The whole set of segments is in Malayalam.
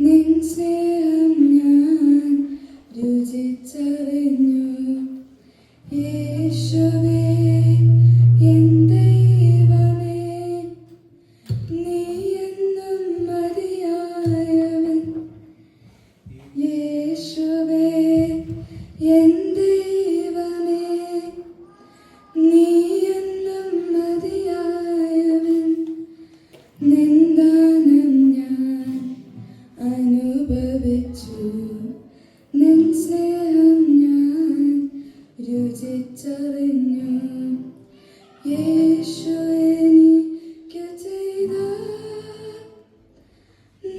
നിൻ സ്നേഹം ഞാൻ രുചിച്ചറിഞ്ഞു. യേശുവേ എൻ ദൈവമേ, നീ എന്നും മതിയായവൻ. യേശുവേ എൻ ദൈവമേ, നീ എന്നും മതിയായവൻ. നിൻ ദാനം ഞാൻ അനുഭവിച്ചു, നിൻ സ്നേഹം ഞാൻ രുചിച്ചറിഞ്ഞു. യേശു എനിക്കു ചെയ്ത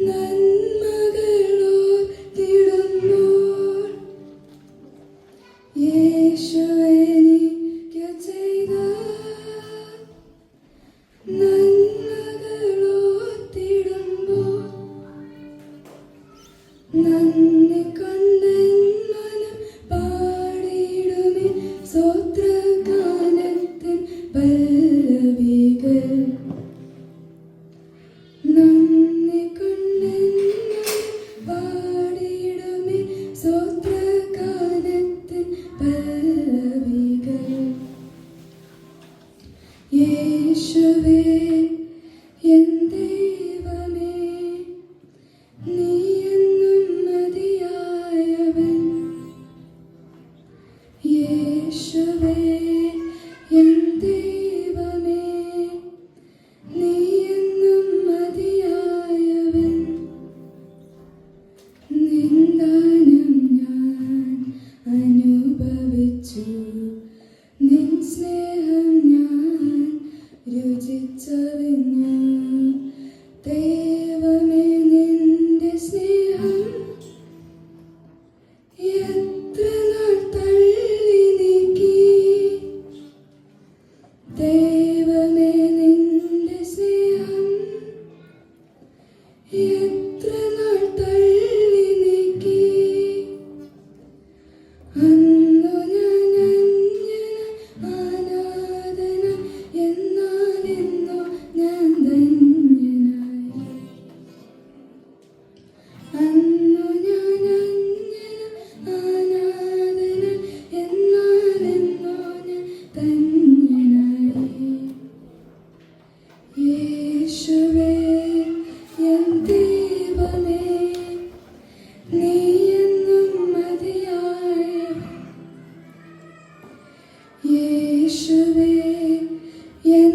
നന്മകൾ ഓർത്തിടുമ്പോൾ, യേശു എനിക്കു ചെയ്ത നന്മകൾ ഓർത്തിടുമ്പോൾ, നന്ദി കൊണ്ടെൻ മനം പാടിയിടുമേ സ്തോത്രഗാനത്തിൻ പല്ലവികൾ. നന്ദി കൊണ്ടെൻ മനം പാടിയിടുമേ സ്തോത്രഗാനത്തിൻ പല്ലവികൾ. യേശുവേ എൻ ദൈവമേ, നീ എന്നും മതിയായവൻ. യേശുവേ എൻ ദൈവമേ, നീ എന്നും മതിയായവൻ. നിൻ ദാനം ഞാൻ അനുഭവിച്ചു, നിൻ സ്നേഹം ഞാൻ രുചിച്ചറിഞ്ഞു. ദൈവമേ നിന്റെ സ്നേഹം എത്ര നാൾ തള്ളി നീക്കി. ദൈവമേ നിന്റെ സ്നേഹം എത്ര നാൾ തള്ളി നീക്കി. അന്നു ഞാൻ അനാഥന, എന്നാൽ ഇന്നു ഞാൻ ധന്യനായി. അന്നു ഞാൻ അനാഥന, എന്നാൽ ഇന്നു ഞാൻ ധന്യനായി. യേശുവേ എൻ ദൈവമേ, നീ എന്നും മതിയായവൻ. യേശുവേ എൻ